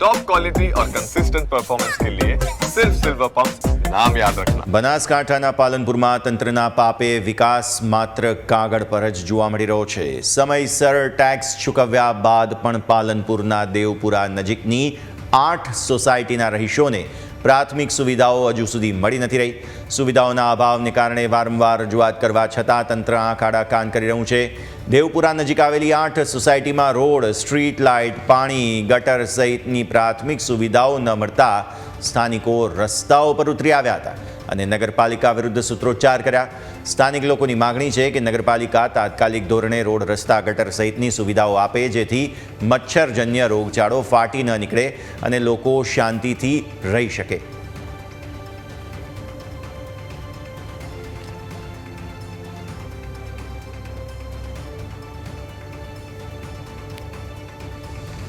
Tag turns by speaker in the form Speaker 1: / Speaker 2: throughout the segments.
Speaker 1: Top quality और consistent performance के लिए सिर्फ सिल्वर पंप नाम याद रखना।
Speaker 2: બનાસકાંઠાના પાલનપુરમાં તંત્રના પાપે વિકાસ માત્ર કાગળ પર જ જોવા મળી રહ્યો છે। સમયસર ટેક્સ ચૂકવ્યા બાદ પણ પાલનપુરના દેવપુરા નજીકની 8 સોસાયટીના રહીશોને પ્રાથમિક સુવિધાઓ હજુ સુધી મળી નથી રહી। સુવિધાઓના અભાવને કારણે વારંવાર રજૂઆત કરવા છતાં તંત્ર આંખ આડા કાન કરી રહ્યું છે। દેવપુરા નજીક આવેલી 8 સોસાયટીમાં રોડ, સ્ટ્રીટ લાઇટ, પાણી, ગટર સહિતની પ્રાથમિક સુવિધાઓ ન મળતા સ્થાનિકો રસ્તાઓ પર ઉતરી આવ્યા હતા અને નગરપાલિકા વિરુદ્ધ સૂત્રોચ્ચાર કર્યા। સ્થાનિક લોકોની માગણી છે કે નગરપાલિકા તાત્કાલિક ધોરણે રોડ, રસ્તા, ગટર સહિતની સુવિધાઓ આપે, જેથી મચ્છરજન્ય રોગચાળો ફાટી ન નીકળે અને લોકો શાંતિથી રહી શકે।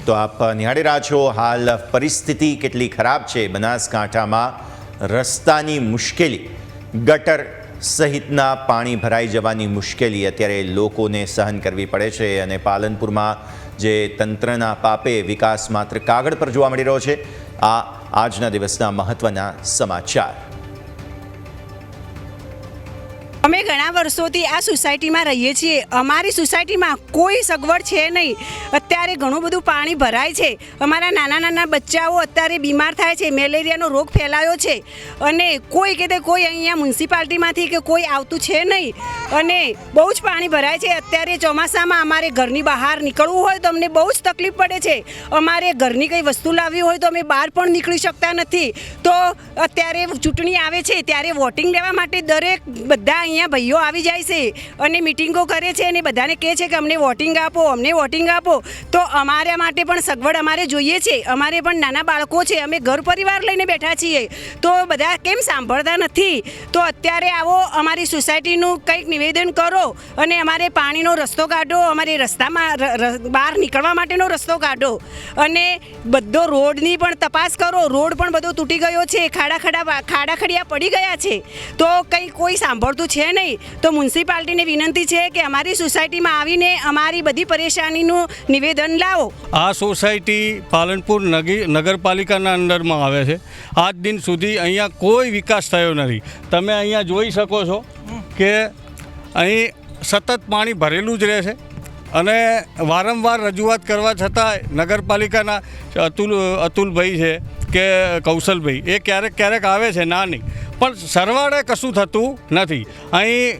Speaker 2: તો આપ નિહાળી રહ્યા છો હાલ પરિસ્થિતિ કેટલી ખરાબ છે। બનાસકાંઠામાં રસ્તાની મુશ્કેલી, ગટર સહિતના પાણી ભરાઈ જવાની મુશ્કેલી અત્યારે લોકોને સહન કરવી પડે છે અને પાલનપુરમાં જે તંત્રના પાપે વિકાસ માત્ર કાગળ પર જોવા મળી રહ્યો છે। આ આજના દિવસના મહત્વના સમાચાર।
Speaker 3: અમે ઘણા વર્ષોથી આ સોસાયટીમાં રહીએ છીએ। અમારી સોસાયટીમાં કોઈ સગવડ છે નહીં। અત્યારે ઘણું બધું પાણી ભરાય છે। અમારા નાના નાના બચ્ચાઓ અત્યારે બીમાર થાય છે। મેલેરિયાનો રોગ ફેલાયો છે અને કોઈ કે કોઈ અહીંયા મ્યુનિસિપાલિટીમાંથી કે કોઈ આવતું છે નહીં અને બહુ જ પાણી ભરાય છે। અત્યારે ચોમાસામાં અમારે ઘરની બહાર નીકળવું હોય તો અમને બહુ જ તકલીફ પડે છે। અમારે ઘરની કંઈ વસ્તુ લાવવી હોય તો અમે બહાર પણ નીકળી શકતા નથી। તો અત્યારે ચૂંટણી આવે છે ત્યારે વોટિંગ લેવા માટે દરેક બધા અહીંયા ભાઈઓ આવી જાય છે અને મિટિંગો કરે છે અને બધાને કહે છે કે અમને વોટિંગ આપો, અમને વોટિંગ આપો। તો અમારા માટે પણ સગવડ અમારે જોઈએ છે। અમારે પણ નાના બાળકો છે, અમે ઘર પરિવાર લઈને બેઠા છીએ, તો બધા કેમ સાંભળતા નથી? તો અત્યારે આવો, અમારી સોસાયટીનું કંઈક નિવેદન કરો અને અમારે પાણીનો રસ્તો કાઢો, અમારે રસ્તામાં બહાર નીકળવા માટેનો રસ્તો કાઢો અને બધો રોડની પણ તપાસ કરો। રોડ પણ બધો તૂટી ગયો છે, ખાડા પડી ગયા છે, તો કંઈ કોઈ સાંભળતું છે નહીં। તો મ્યુનિસિપાલિટીને વિનંતી છે કે અમારી સોસાયટીમાં આવીને અમારી બધી પરેશાનીનું નિવેદન લાવો।
Speaker 4: આ સોસાયટી પાલનપુર નગરપાલિકાના અંડરમાં આવે છે। આજ દિન સુધી અહીંયા કોઈ વિકાસ થયો નથી। તમે અહીંયા જોઈ શકો છો કે અહીં સતત પાણી ભરેલું જ રહે છે અને વારંવાર રજૂઆત કરવા છતાં નગરપાલિકાના અતુલભાઈ છે કે કૌશલભાઈ એ ક્યારેક આવે છે, ના નહીં, પણ સરવાળે કશું થતું નથી। અહીં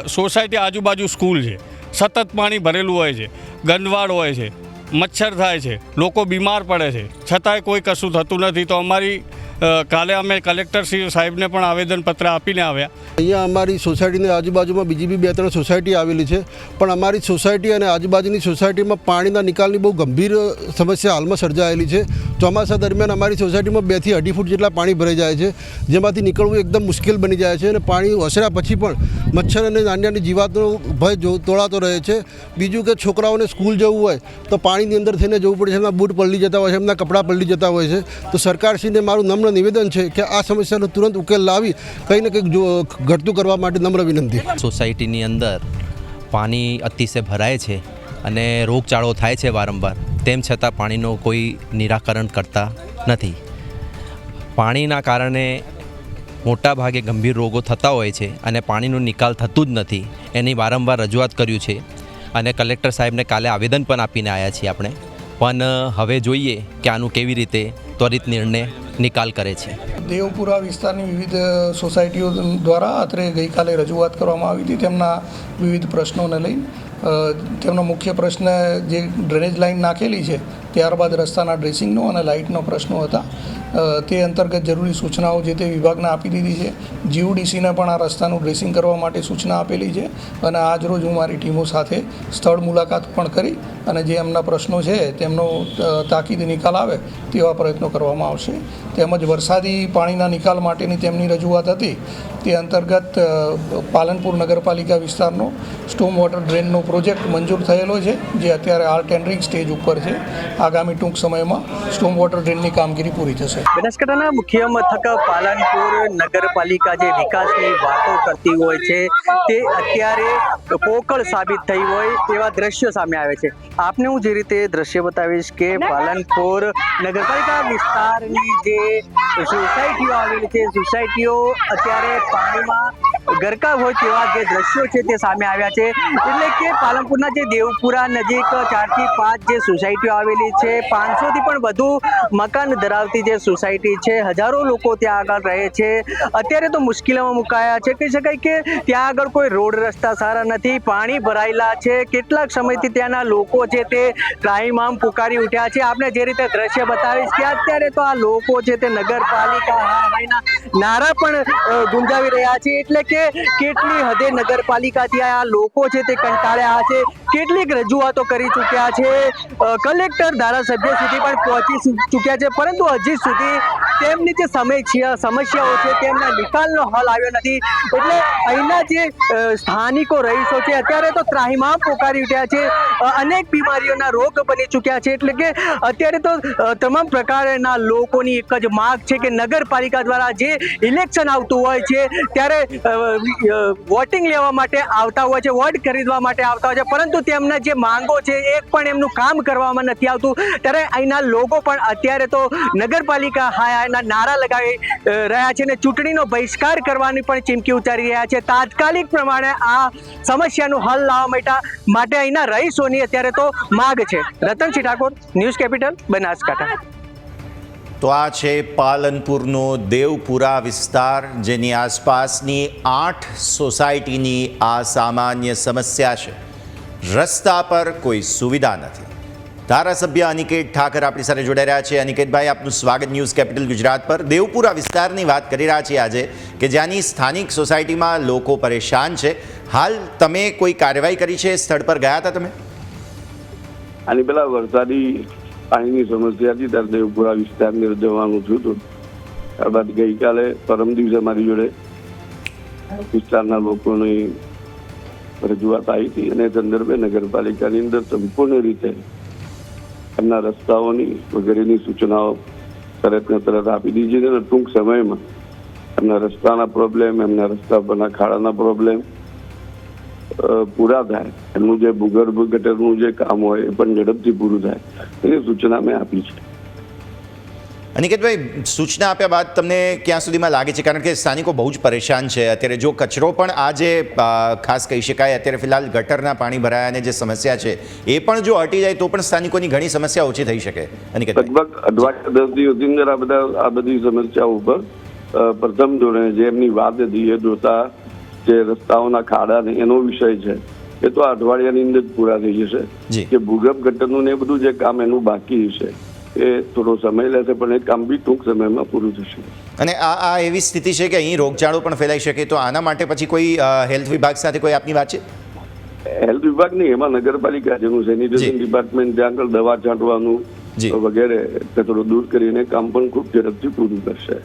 Speaker 4: સોસાયટી આજુબાજુ સ્કૂલ છે, સતત પાણી ભરેલું હોય છે, ગંદવાડ હોય છે, મચ્છર થાય છે, લોકો બીમાર પડે છે, છતાંય કોઈ કશું થતું નથી। તો અમારી કાલે અમે કલેક્ટર સાહેબને પણ આવેદનપત્ર આપીને આવ્યા।
Speaker 5: અહીંયા અમારી સોસાયટીની આજુબાજુમાં બીજી બી 2-3 સોસાયટી આવેલી છે, પણ અમારી સોસાયટી અને આજુબાજુની સોસાયટીમાં પાણીના નિકાલની બહુ ગંભીર સમસ્યા હાલમાં સર્જાયેલી છે। ચોમાસા દરમિયાન અમારી સોસાયટીમાં 2 થી 2.5 ફૂટ જેટલા પાણી ભરાઈ જાય છે, જેમાંથી નીકળવું એકદમ મુશ્કેલ બની જાય છે અને પાણી ઓસર્યા પછી પણ મચ્છર અને નાની જીવાતનો ભય તોળાતો રહે છે। બીજું કે છોકરાઓને સ્કૂલ જવું હોય તો પાણીની અંદર થઈને જવું પડે છે, એમના બૂટ પલળી જતા હોય છે, એમના કપડાં પલળી જતા હોય છે। તો સરકારશ્રીને મારું નમ્ર નિવેદન છે કે આ સમસ્યાનો તુરંત ઉકેલ લાવી કંઈ ને કંઈક ઘટતું કરવા માટે નમ્ર વિનંતી।
Speaker 6: સોસાયટીની અંદર પાણી અતિશય ભરાય છે અને રોગચાળો થાય છે વારંવાર, તેમ છતાં પાણીનો કોઈ નિરાકરણ કરતા નથી। પાણીના કારણે મોટા ભાગે ગંભીર રોગો થતા હોય છે અને પાણીનો નિકાલ થતું જ નથી। એની વારંવાર રજૂઆત કર્યું છે અને કલેક્ટર સાહેબને કાલે આવેદન પણ આપીને આવ્યા છીએ આપણે, પણ હવે જોઈએ કે આનું કેવી રીતે ત્વરિત નિર્ણય નિકાલ કરે છે।
Speaker 7: દેવપુરા વિસ્તારની વિવિધ સોસાયટીઓ દ્વારા અત્રે ગઈકાલે રજૂઆત કરવામાં આવી હતી તેમના વિવિધ પ્રશ્નોને લઈને। તેમનો મુખ્ય પ્રશ્ન જે ડ્રેનેજ લાઇન નાખેલી છે, ત્યારબાદ રસ્તાના ડ્રેસિંગનો અને લાઇટનો પ્રશ્નો હતા। તે અંતર્ગત જરૂરી સૂચનાઓ જે તે વિભાગને આપી દીધી છે। જીયુડીસીને પણ આ રસ્તાનું ડ્રેસિંગ કરવા માટે સૂચના આપેલી છે અને આજ રોજ હું મારી ટીમો સાથે સ્થળ મુલાકાત પણ કરી અને જે એમના પ્રશ્નો છે તેમનો તાકીદ નિકાલ આવે તેવા પ્રયત્નો કરવામાં આવશે। તેમજ વરસાદી પાણીના નિકાલ માટેની તેમની રજૂઆત હતી તે અંતર્ગત પાલનપુર નગરપાલિકા વિસ્તારનો સ્ટોમ વોટર ડ્રેનનો પ્રોજેક્ટ મંજૂર થયેલો છે, જે અત્યારે હાલ ટેન્ડરિંગ સ્ટેજ ઉપર છે. આગામી ટૂંક સમયમાં સ્ટોમ વોટર ડ્રેનની કામગીરી પૂરી થશે.
Speaker 8: બનાસકાંઠાના મુખ્ય મથક પાલનપુર નગરપાલિકા જે વિકાસની વાતો કરતી હોય છે તે અત્યારે પોકળ સાબિત થઈ હોય તેવા દ્રશ્યો સામે આવે છે. આપને હું જે રીતે દ્રશ્ય બતાવીશ કે પાલનપુર નગરપાલિકા વિસ્તારની જે સોસાયટીઓ આવેલી છે, સોસાયટીઓ અત્યારે પાણીમાં ગરકાવ હોય તેવા જે દ્રશ્યો છે તે સામે આવ્યા છે. એટલે કે પાલનપુરના જે દેવપુરા નજીક 4 થી 5 જે સોસાયટીઓ આવેલી છે, 500 થી પણ વધુ મકાન ધરાવતી જે સોસાયટી છે, હજારો લોકો ત્યાં આગળ રહે છે. અત્યારે તો મુશ્કેલીમાં મુકાયા છે. કહી શકાય કે ત્યાં આગળ કોઈ રોડ રસ્તા સારા નથી, પાણી ભરાયેલા છે. કેટલાક સમયથી ત્યાંના લોકો છે તે ત્રાહિમામ પુકારી ઉઠ્યા છે. આપણે જે રીતે દ્રશ્ય બતાવીશ કે અત્યારે તો આ લોકો છે તે નગરપાલિકા નારા પણ ગુંજાવી રહ્યા છે. એટલે કે કેટલી હદે નગરપાલિકાથી આ લોકો છે તે કંટાળ્યા છે, કેટલીક રજૂઆતો કરી ચૂક્યા છે, કલેક્ટર ધારાસભ્ય સુધી પણ પહોંચી ચૂક્યા છે, પરંતુ હજી સુધી તેમની જે સમસ્યાઓ છે તેમના નિકાલનો હલ આવ્યો નથી. એટલે અહીંના જે સ્થાનિકો રહીશો છે અત્યારે તો ત્રાહિમામ પોકારી ઉઠ્યા છે. અનેક બીમારીઓના રોગ બની ચૂક્યા છે. એટલે કે અત્યારે તો તમામ પ્રકારના લોકોની એક જ માંગ છે કે નગરપાલિકા દ્વારા જે ઇલેક્શન આવતું હોય છે ત્યારે વોટિંગ લેવા માટે આવતા હોય છે, વોટ ખરીદવા માટે આવતા હોય છે, પરંતુ તેમના જે માંગો છે એક પણ એમનું કામ કરવામાં નથી આવતું. ત્યારે અહીંના લોકો પણ અત્યારે તો નગરપાલિકા હાયના નારા લગાવી રહ્યા છે અને ચૂંટણીનો બહિષ્કાર કરવાની પણ ચીમકી ઉચ્ચારી રહ્યા છે. તાત્કાલિક પ્રમાણે આ સમસ્યાનું હલ લાવવા માટે અહીંના રહીશોની અત્યારે તો માગ છે. Ratansinh Thakor, news capital, Banaskantha.
Speaker 2: તો આ છે પાલનપુરનો દેવપુરા વિસ્તાર, જેની આસપાસની 8 સોસાયટીની આ સામાન્ય સમસ્યા છે. રસ્તા પર કોઈ સુવિધા નથી. ધારાસભ્ય અનિકેત ઠાકર આપણી સાથે જોડાઈ રહ્યા છે. અનિકેતભાઈ, આપનું સ્વાગત ન્યૂઝ કેપિટલ ગુજરાત પર. દેવપુરા વિસ્તારની વાત કરી રહ્યા છીએ આજે, કે જ્યાંની સ્થાનિક સોસાયટીમાં લોકો પરેશાન છે. હાલ તમે કોઈ કાર્યવાહી કરી છે? સ્થળ પર ગયા હતા તમે?
Speaker 9: આની પહેલા વરસાદી પાણીની સમસ્યા હતી ત્યારે દેવપુરા વિસ્તારની જવાનું થયું હતું. ત્યારબાદ ગઈકાલે પરમ દિવસે મારી જોડે વિસ્તારના લોકોની રજૂઆત આવી હતી અને એ સંદર્ભે નગરપાલિકાની અંદર સંપૂર્ણ રીતે એમના રસ્તાઓની વગેરેની સૂચનાઓ તરત આપી દીધી છે અને ટૂંક સમયમાં એમના રસ્તાના પ્રોબ્લેમ, એમના રસ્તા પરના ખાડાના પ્રોબ્લેમ પૂરા થાય, એમનું જે ભૂગર્ભ ગટરનું જે કામ હોય એ પણ ઝડપથી પૂરું થાય એની સૂચના મેં આપી છે.
Speaker 2: અનિકેતભાઈ, સૂચના આપ્યા બાદ તમને ક્યાં સુધીમાં લાગે છે? કારણ કે સ્થાનિકો બહુ જ પરેશાન છે અત્યારે. જો કચરો પણ આજે ખાસ કહી શકાય, અત્યારે ફિલહાલ ગટરના પાણી ભરાયાની જે સમસ્યા છે એ પણ જો હટી જાય તો પણ સ્થાનિકોની ઘણી સમસ્યા ઓછી થઈ શકે. અનિકેતભાઈ,
Speaker 9: લગભગ અઠવાડિયા 10 દિવસની અંદર આ બધી સમસ્યાઓ ઉપર પ્રથમ ધોરણે જે એમની વાત હતી એ જોતા જે રસ્તાઓના ખાડા ને એનો વિષય છે એ તો અઠવાડિયાની અંદર પૂરા થઈ જશે. કે ભૂગર્ભ ગટરનું ને એ બધું જે કામ એનું બાકી છે એ થોડો સમય લેશે, પણ એ કામ બી ટૂંક સમયમાં પૂરું થશે.
Speaker 2: અને આ એવી સ્થિતિ છે કે અહીં રોગચાળો પણ ફેલાઈ શકે, તો આના માટે પછી કોઈ હેલ્થ વિભાગ સાથે કોઈ આપની વાત છે?
Speaker 9: હેલ્થ વિભાગ નહીં, એમાં નગરપાલિકા જેનું સેનિટેશન ડિપાર્ટમેન્ટ ત્યાં આગળ દવા છાંટવાનું વગેરે કચરો દૂર કરીને કામ પણ ખૂબ ઝડપથી પૂરું કરશે.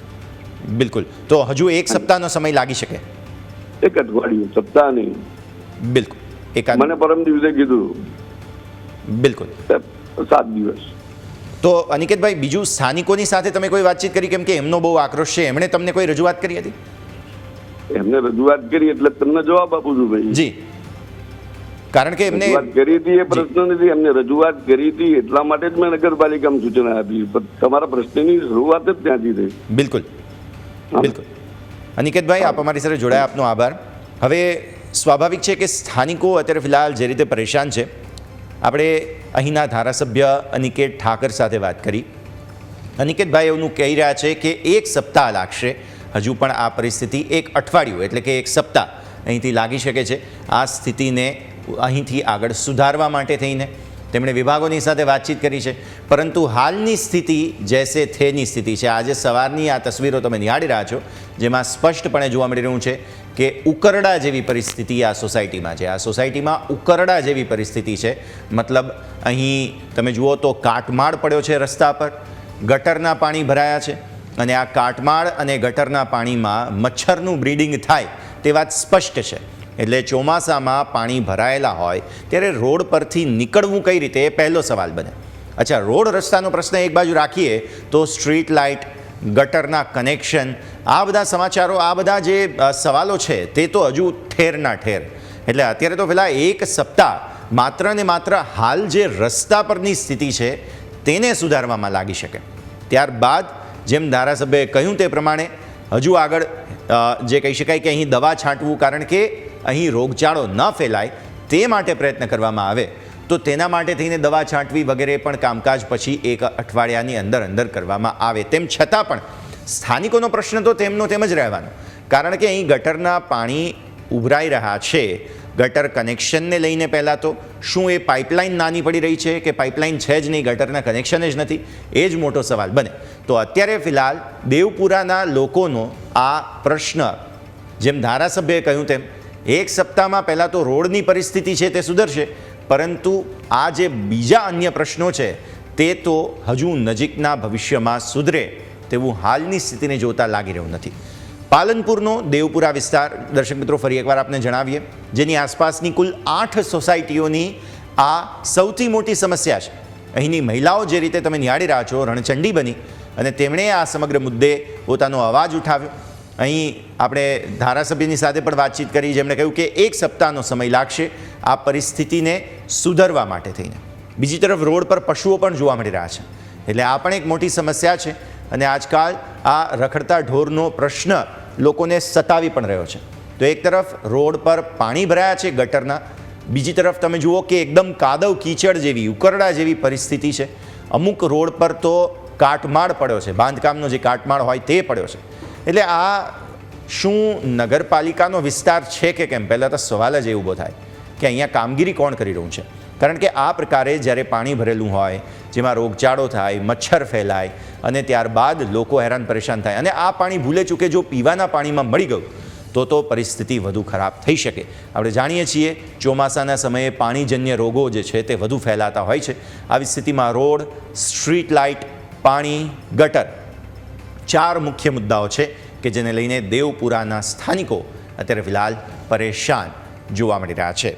Speaker 2: બિલકુલ. તો હજુ 1 સપ્તાહનો સમય લાગી શકે?
Speaker 9: 1 અઠવાડિયું, સપ્તાહ નહીં.
Speaker 2: બિલકુલ.
Speaker 9: મને પરમ દિવસે કીધું.
Speaker 2: બિલકુલ.
Speaker 9: 7 દિવસ.
Speaker 2: તો અનિકેતભાઈ, બીજું સ્થાનિકોની સાથે તમે કોઈ વાતચીત કરી? કેમ કે એમનો બહુ આક્રોશ છે. એમણે તમને કોઈ રજૂઆત કરી હતી?
Speaker 9: એમને રજૂઆત કરી એટલે તમને જવાબ આપું છું ભાઈ.
Speaker 2: જી, કારણ કે એમને
Speaker 9: રજૂઆત કરી હતી એ પ્રશ્ન નથી. એમને રજૂઆત કરી હતી એટલા માટે જ મેં નગરપાલિકામાં સૂચના આપી. તમારા પ્રશ્નની શરૂઆત જ ત્યાંથી થઈ.
Speaker 2: બિલકુલ બિલકુલ. અનિકેતભાઈ, આપ અમારી સાથે જોડાયા, આપનો આભાર. હવે સ્વાભાવિક છે કે સ્થાનિકો અત્યારે ફિલહાલ જે રીતે પરેશાન છે, આપણે અહીંના ધારાસભ્ય અનિકેત ઠાકર સાથે વાત કરી. અનિકેતભાઈ એવું કહી રહ્યા છે કે 1 સપ્તાહ લાગશે. હજુ પણ આ પરિસ્થિતિ 1 અઠવાડિયું એટલે કે 1 સપ્તાહ અહીંથી લાગી શકે છે આ સ્થિતિને અહીંથી આગળ સુધારવા માટે થઈને. તેમણે વિભાગોની સાથે વાતચીત કરી છે, પરંતુ હાલની સ્થિતિ જૈસે થેની સ્થિતિ છે. આજે સવારની આ તસવીરો તમે નિહાળી રહ્યા છો, જેમાં સ્પષ્ટપણે જોવા મળી રહ્યું છે કે ઉકરડા જેવી પરિસ્થિતિ આ સોસાયટીમાં છે. આ સોસાયટીમાં ઉકરડા જેવી પરિસ્થિતિ છે. મતલબ અહીં તમે જુઓ તો કાટમાળ પડ્યો છે રસ્તા પર, ગટરના પાણી ભરાયા છે, અને આ કાટમાળ અને ગટરના પાણીમાં મચ્છરનું બ્રીડિંગ થાય તે વાત સ્પષ્ટ છે. એટલે ચોમાસામાં પાણી ભરાયેલા હોય ત્યારે રોડ પરથી નીકળવું કઈ રીતે એ પહેલો સવાલ બને. અચ્છા, રોડ રસ્તાનો પ્રશ્ન એક બાજુ રાખીએ તો સ્ટ્રીટ લાઇટ, ગટરના કનેક્શન, આ બધા સમાચારો, આ બધા જે સવાલો છે તે તો હજુ ઠેરના ઠેર. એટલે અત્યારે તો પેલા એક સપ્તાહ માત્ર ને માત્ર હાલ જે રસ્તા પરની સ્થિતિ છે તેને સુધારવામાં લાગી શકે. ત્યારબાદ જેમ ધારાસભ્યએ કહ્યું તે પ્રમાણે હજુ આગળ જે કહી શકાય કે અહીં દવા છાંટવું, કારણ કે અહીં રોગચાળો ન ફેલાય તે માટે પ્રયત્ન કરવામાં આવે તો તેના માટે થઈને દવા છાંટવી વગેરે પણ કામકાજ પછી એક અઠવાડિયાની અંદર કરવામાં આવે. તેમ છતાં પણ સ્થાનિકોનો પ્રશ્ન તો તેમનો તેમ જ રહેવાનો, કારણ કે અહીં ગટરના પાણી ઉભરાઈ રહ્યા છે. ગટર કનેક્શનને લઈને પહેલાં તો શું એ પાઇપલાઇન નાની પડી રહી છે કે પાઇપલાઇન છે જ નહીં, ગટરના કનેક્શન જ નથી, એ જ મોટો સવાલ બને. તો અત્યારે ફિલહાલ દેવપુરાના લોકોનો આ પ્રશ્ન, જેમ ધારાસભ્યએ કહ્યું તેમ એક સપ્તાહમાં પહેલાં તો રોડની પરિસ્થિતિ છે તે સુધરશે, પરંતુ આ જે બીજા અન્ય પ્રશ્નો છે તે તો હજુ નજીકના ભવિષ્યમાં સુધરે તેવું હાલની સ્થિતિને જોતા લાગી રહ્યું નથી. પાલનપુરનો દેવપુરા વિસ્તાર, દર્શક મિત્રો ફરી એકવાર આપને જણાવીએ, જેની આસપાસની કુલ 8 સોસાયટીઓની આ સૌથી મોટી સમસ્યા છે. અહીંની મહિલાઓ જે રીતે તમે નિહાળી રહ્યા છો રણચંડી બની અને તેમણે આ સમગ્ર મુદ્દે પોતાનો અવાજ ઉઠાવ્યો. અહીં આપણે ધારાસભ્યની સાથે પણ વાતચીત કરી, જેમણે કહ્યું કે એક સપ્તાહનો સમય લાગશે આ પરિસ્થિતિને સુધરવા માટે થઈને. બીજી તરફ રોડ પર પશુઓ પણ જોવા મળી રહ્યા છે, એટલે આ પણ એક મોટી સમસ્યા છે. અને આજકાલ આ રખડતા ઢોરનો પ્રશ્ન લોકોને સતાવી પણ રહ્યો છે. તો એક તરફ રોડ પર પાણી ભરાયા છે ગટરના, બીજી તરફ તમે જુઓ કે એકદમ કાદવ કીચડ જેવી, ઉકરડા જેવી પરિસ્થિતિ છે. અમુક રોડ પર તો કાટમાળ પડ્યો છે, બાંધકામનો જે કાટમાળ હોય તે પડ્યો છે. એટલે આ શું નગરપાલિકાનો વિસ્તાર છે કે કેમ, પહેલાં તો સવાલ જ એ ઊભો થાય કે અહીંયા કામગીરી કોણ કરી રહ્યું છે. કારણ કે આ પ્રકારે જ્યારે પાણી ભરેલું હોય, જેમાં રોગચાળો થાય, મચ્છર ફેલાય અને ત્યારબાદ લોકો હેરાન પરેશાન થાય, અને આ પાણી ભૂલે ચૂકે જો પીવાના પાણીમાં મળી ગયું તો પરિસ્થિતિ વધુ ખરાબ થઈ શકે. આપણે જાણીએ છીએ ચોમાસાના સમયે પાણીજન્ય રોગો જે છે તે વધુ ફેલાતા હોય છે. આવી સ્થિતિમાં રોડ, સ્ટ્રીટ લાઇટ, પાણી, ગટર, 4 મુખ્ય મુદ્દાઓ છે કે જેને લઈને દેવપુરાના સ્થાનિકો અત્યારે ફિલહાલ પરેશાન જોવા મળી રહ્યા છે.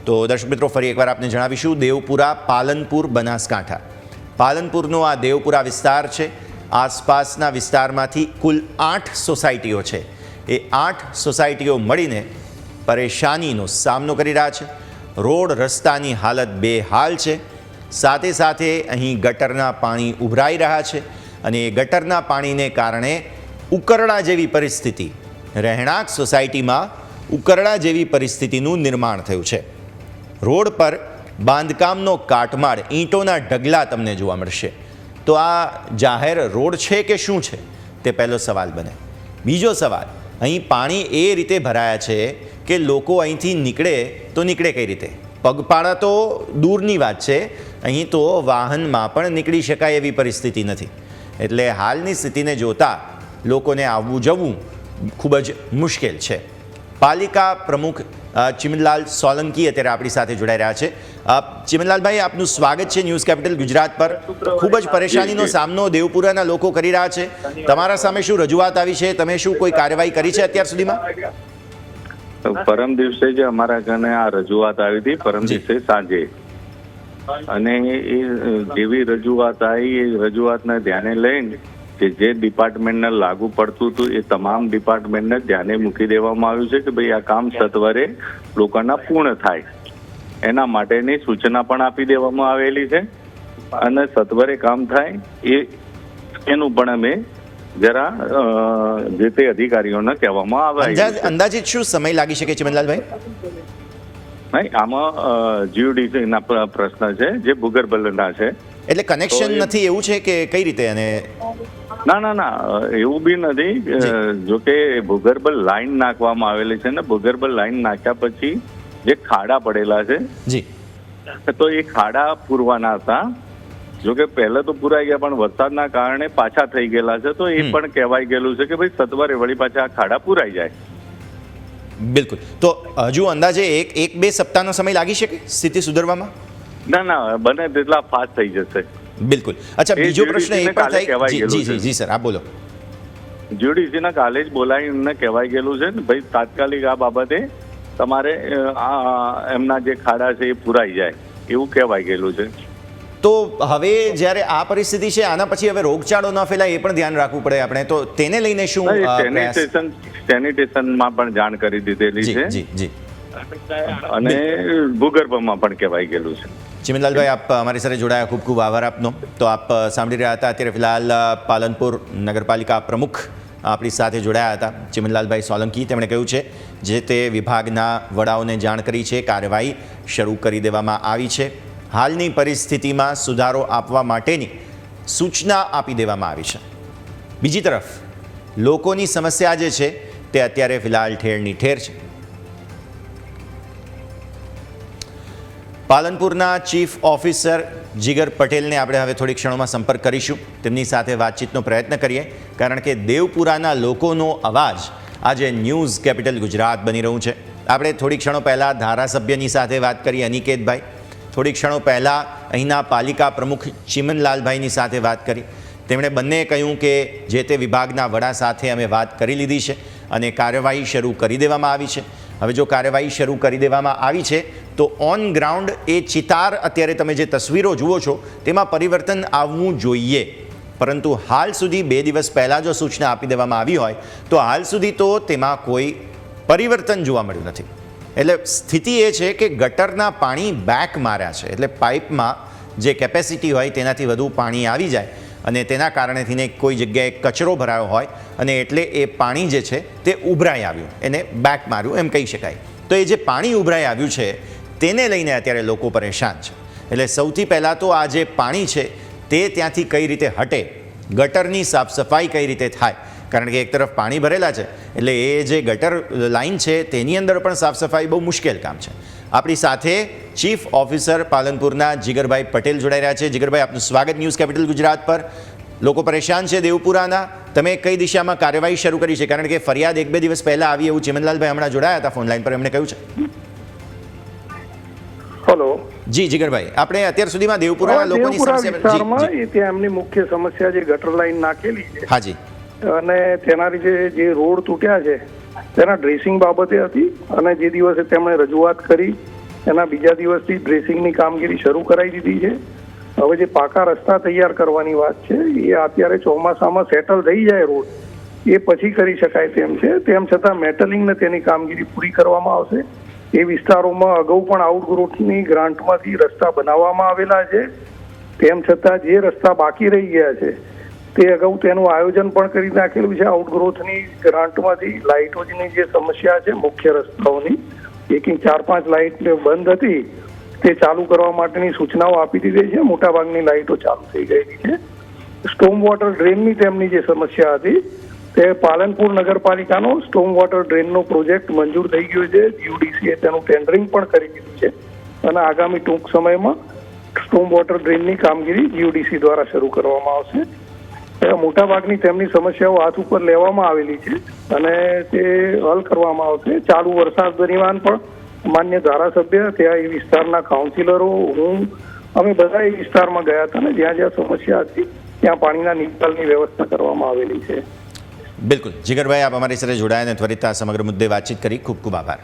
Speaker 2: તો દર્શક મિત્રો ફરી એકવાર આપને જણાવીશું, દેવપુરા, પાલનપુર, બનાસકાંઠા. પાલનપુરનો આ દેવપુરા વિસ્તાર છે. આસપાસના વિસ્તારમાંથી કુલ 8 સોસાયટીઓ છે. એ 8 સોસાયટીઓ મળીને પરેશાનીનો સામનો કરી રહ્યા છે. રોડ રસ્તાની હાલત બેહાલ છે. સાથે સાથે અહીં ગટરના પાણી ઉભરાઈ રહ્યા છે અને એ ગટરના પાણીને કારણે ઉકરડા જેવી પરિસ્થિતિ, રહેણાંક સોસાયટીમાં ઉકરડા જેવી પરિસ્થિતિનું નિર્માણ થયું છે. રોડ પર બાંધકામનો કાટમાળ, ઈંટોના ઢગલા તમને જોવા મળશે. તો આ જાહેર રોડ છે કે શું છે તે પહેલો સવાલ બને. બીજો સવાલ, અહીં પાણી એ રીતે ભરાયા છે કે લોકો અહીંથી નીકળે તો નીકળે કઈ રીતે? પગપાળા તો દૂરની વાત છે, અહીં તો વાહનમાં પણ નીકળી શકાય એવી પરિસ્થિતિ નથી. એટલે હાલની સ્થિતિને જોતા લોકોને આવવું જવું ખૂબ જ મુશ્કેલ છે. પાલિકા પ્રમુખ ચિમનલાલ સોલંકી અત્યારે આપણી સાથે જોડાઈ રહ્યા છે. ચિમનલાલભાઈ, આપનું સ્વાગત છે ન્યૂઝ કેપિટલ ગુજરાત પર. ખૂબ જ પરેશાનીનો સામનો દેવપુરાના લોકો કરી રહ્યા છે. તમારા સામે શું રજૂઆત આવી છે? તમે શું કોઈ કાર્યવાહી કરી છે અત્યાર સુધીમાં?
Speaker 10: પરમ દિવસે જે અમારા ઘરે આ રજૂઆત આવી હતી, પરમ દિવસે સાંજે, અને એ જેવી રજૂઆત આવી એ રજૂઆતને ધ્યાને લઈને કે જે ડિપાર્ટમેન્ટને લાગુ પડતું હતું એ તમામ ડિપાર્ટમેન્ટને ધ્યાને મૂકી દેવામાં આવ્યું છે કે ભાઈ આ કામ સત્વરે લોકોના પૂર્ણ થાય, એના માટેની સૂચના પણ આપી દેવામાં આવેલી છે. અને સત્વરે કામ થાય એનું પણ અમે જરા જે તે અધિકારીઓને કહેવામાં આવે.
Speaker 2: અંદાજિત શું સમય લાગી શકે ચિમનલાલભાઈ?
Speaker 10: નહીં, આમાં જીયુડીસીના પ્રશ્ન છે જે ભૂગર્ભના છે.
Speaker 2: એટલે કનેક્શન નથી એવું છે કે કઈ રીતે? અને
Speaker 10: ના, એવું બી નથી. જો કે ભૂગર્ભ લાઈન નાખવામાં આવેલી છે ને ભૂગર્ભ લાઈન નાખ્યા પછી જે ખાડા પડેલા છે
Speaker 2: જી,
Speaker 10: તો એ ખાડા પૂરવાના હતા. જો કે પહેલા તો પૂરાઈ ગયા પણ વરસાદના કારણે પાછા થઈ ગયેલા છે, તો એ પણ કહેવાય ગયેલું છે કે ભાઈ સત્વરે વળી પાછા આ ખાડા પૂરાઈ જાય.
Speaker 2: બિલકુલ. તો હજુ અંદાજે 1-2 સપ્તાહનો સમય લાગી શકે સ્થિતિ સુધરવામાં?
Speaker 10: ના, બને તેટલા ફાસ્ટ થઈ જશે.
Speaker 2: બિલકુલ. અચ્છા, બીજો પ્રશ્ન એ પણ થાય. જી સર, આપ બોલો.
Speaker 10: જીયુડીસીના કાલે જ બોલાવીને કહેવાય ગયેલું છે ને ભાઈ તાત્કાલિક આ બાબતે તમારે એમના જે ખાડા છે એ પૂરાઈ જાય એવું કહેવાય ગયેલું છે.
Speaker 2: તો હવે જ્યારે આ પરિસ્થિતિ છે આના પછી હવે રોગચાળો ન ફેલાય એ પણ ધ્યાન રાખવું પડે આપણે, તો તેને લઈને શું પ્રયાસ?
Speaker 10: સેનિટેશનમાં પણ જાણ કરી દીધેલી
Speaker 2: જી
Speaker 10: છે
Speaker 2: જી જી.
Speaker 10: અને ભૂગર્ભમાં પણ કહેવાય ગયેલું છે.
Speaker 2: ચિમનલાલભાઈ, આપ અમારી સાથે જોડાયા, ખૂબ ખૂબ આભાર આપનો. તો આપ સાંભળી રહ્યા હતા, અત્યારે ફિલહાલ પાલનપુર નગરપાલિકા પ્રમુખ આપણી સાથે જોડાયા હતા, ચિમનલાલભાઈ સોલંકી. તેમણે કહ્યું છે જે તે વિભાગના વડાઓને જાણ કરી છે, કાર્યવાહી શરૂ કરી દેવામાં આવી છે, હાલની પરિસ્થિતિમાં સુધારો આપવા માટેની સૂચના આપી દેવામાં આવી છે. બીજી તરફ લોકોની સમસ્યા જે છે તે અત્યારે ફિલહાલ ઠેરની ઠેર છે. પાલનપુરના ચીફ ઓફિસર જીગર પટેલને આપણે હવે થોડી ક્ષણોમાં સંપર્ક કરીશું, તેમની સાથે વાતચીતનો પ્રયત્ન કરીએ, કારણ કે દેવપુરાના લોકોનો અવાજ આજે ન્યૂઝ કેપિટલ ગુજરાત બની રહ્યું છે. આપણે થોડી ક્ષણો પહેલાં ધારાસભ્યની સાથે વાત કરી, અનિકેતભાઈ. થોડી ક્ષણો પહેલાં અહીંના પાલિકા પ્રમુખ ચિમનલાલભાઈની સાથે વાત કરી. તેમણે બંને કહ્યું કે જે તે વિભાગના વડા સાથે અમે વાત કરી લીધી છે અને કાર્યવાહી શરૂ કરી દેવામાં આવી છે. હવે જો કાર્યવાહી શરૂ કરી દેવામાં આવી છે તો ઓન ગ્રાઉન્ડ એ ચિતાર અત્યારે તમે જે તસવીરો જુઓ છો તેમાં પરિવર્તન આવવું જોઈએ, પરંતુ હાલ સુધી 2 દિવસ પહેલાં જો સૂચના આપી દેવામાં આવી હોય તો હાલ સુધી તો તેમાં કોઈ પરિવર્તન જોવા મળ્યું નથી. એટલે સ્થિતિ એ છે કે ગટરના પાણી બેક માર્યા છે, એટલે પાઇપમાં જે કેપેસિટી હોય તેનાથી વધુ પાણી આવી જાય અને તેના કારણેથીને કોઈ જગ્યાએ કચરો ભરાયો હોય અને એટલે એ પાણી જે છે તે ઉભરાઈ આવ્યું, એને બેક માર્યું એમ કહી શકાય. તો એ જે પાણી ઉભરાઈ આવ્યું છે તેને લઈને અત્યારે લોકો પરેશાન છે. એટલે સૌથી પહેલાં તો આ જે પાણી છે તે ત્યાંથી કઈ રીતે હટે, ગટરની સાફ સફાઈ કઈ રીતે થાય, કારણ કે એક તરફ પાણી ભરેલા છે એટલે એ જે ગટર લાઇન છે તેની અંદર પણ સાફ સફાઈ બહુ મુશ્કેલ કામ છે. આપણી સાથે ચીફ ઓફિસર પાલનપુરના જીગરભાઈ પટેલ જોડાઈ રહ્યા છે. જીગરભાઈ, આપનું સ્વાગત ન્યૂઝ કેપિટલ ગુજરાત પર. લોકો પરેશાન છે દેવપુરાના, તમે કઈ દિશામાં કાર્યવાહી શરૂ કરી છે? કારણ કે ફરિયાદ 1-2 દિવસ પહેલા આવી એવું ચિમનલાલભાઈ હમણાં જોડાયા હતા ફોન લાઈન પર, એમણે કહ્યું છે.
Speaker 7: હેલો
Speaker 2: જી જીગરભાઈ, આપણે અત્યાર સુધીમાં દેવપુરા લોકોની સમસ્યા,
Speaker 7: ત્યાં એમની મુખ્ય સમસ્યા જે ગટર લાઈન નાખેલી છે
Speaker 2: હાજી,
Speaker 7: અને તેના લીધે જે રોડ તૂટ્યા છે તેના ડ્રેસિંગ બાબતે હતી, અને જે દિવસે તેમણે રજૂઆત કરી એના બીજા દિવસથી ડ્રેસિંગની કામગીરી શરૂ કરાવી દીધી છે. હવે જે પાકા રસ્તા તૈયાર કરવાની વાત છે એ અત્યારે ચોમાસામાં સેટલ થઈ જાય રોડ એ પછી કરી શકાય તેમ છે. તેમ છતાં મેટલિંગને તેની કામગીરી પૂરી કરવામાં આવશે. એ વિસ્તારોમાં અગાઉ પણ આઉટગ્રોથની ગ્રાન્ટમાંથી રસ્તા બનાવવામાં આવેલા છે. તેમ છતાં જે રસ્તા બાકી રહી ગયા છે તે અગાઉ તેનું આયોજન પણ કરી નાખેલું છે. આઉટગ્રોથની ગ્રાન્ટમાંથી લાઇટોની જે સમસ્યા છે મુખ્ય રસ્તાઓની, 4-5 લાઇટ બંધ હતી તે ચાલુ કરવા માટેની સૂચનાઓ આપી દીધી છે. મોટાભાગની લાઇટો ચાલુ થઈ ગયેલી છે. સ્ટોમ વોટર ડ્રેનની તેમની જે સમસ્યા હતી તે પાલનપુર નગરપાલિકાનો સ્ટોમ વોટર ડ્રેનનો પ્રોજેક્ટ મંજૂર થઈ ગયો છે. જીયુડીસીએ તેનું ટેન્ડરિંગ પણ કરી દીધું છે અને આગામી ટૂંક સમયમાં સ્ટોમ વોટર ડ્રેનની કામગીરી જીયુડીસી દ્વારા શરૂ કરવામાં આવશે. મોટાભાગની તેમની સમસ્યાઓ હાથ ઉપર લેવામાં આવેલી છે અને તે હલ કરવામાં આવશે. ચાલુ વરસાદ દરમિયાન પણ માન્ય ધારાસભ્ય, ત્યાં એ વિસ્તારના કાઉન્સિલરો, અમે બધા એ વિસ્તારમાં ગયા હતા ને જ્યાં જ્યાં સમસ્યા હતી ત્યાં પાણીના નિકાલની વ્યવસ્થા કરવામાં આવેલી છે.
Speaker 2: બિલકુલ જીગરભાઈ, આપ અમારી સાથે જોડાયા અને ત્વરિત આ સમગ્ર મુદ્દે વાતચીત કરી, ખૂબ ખૂબ આભાર.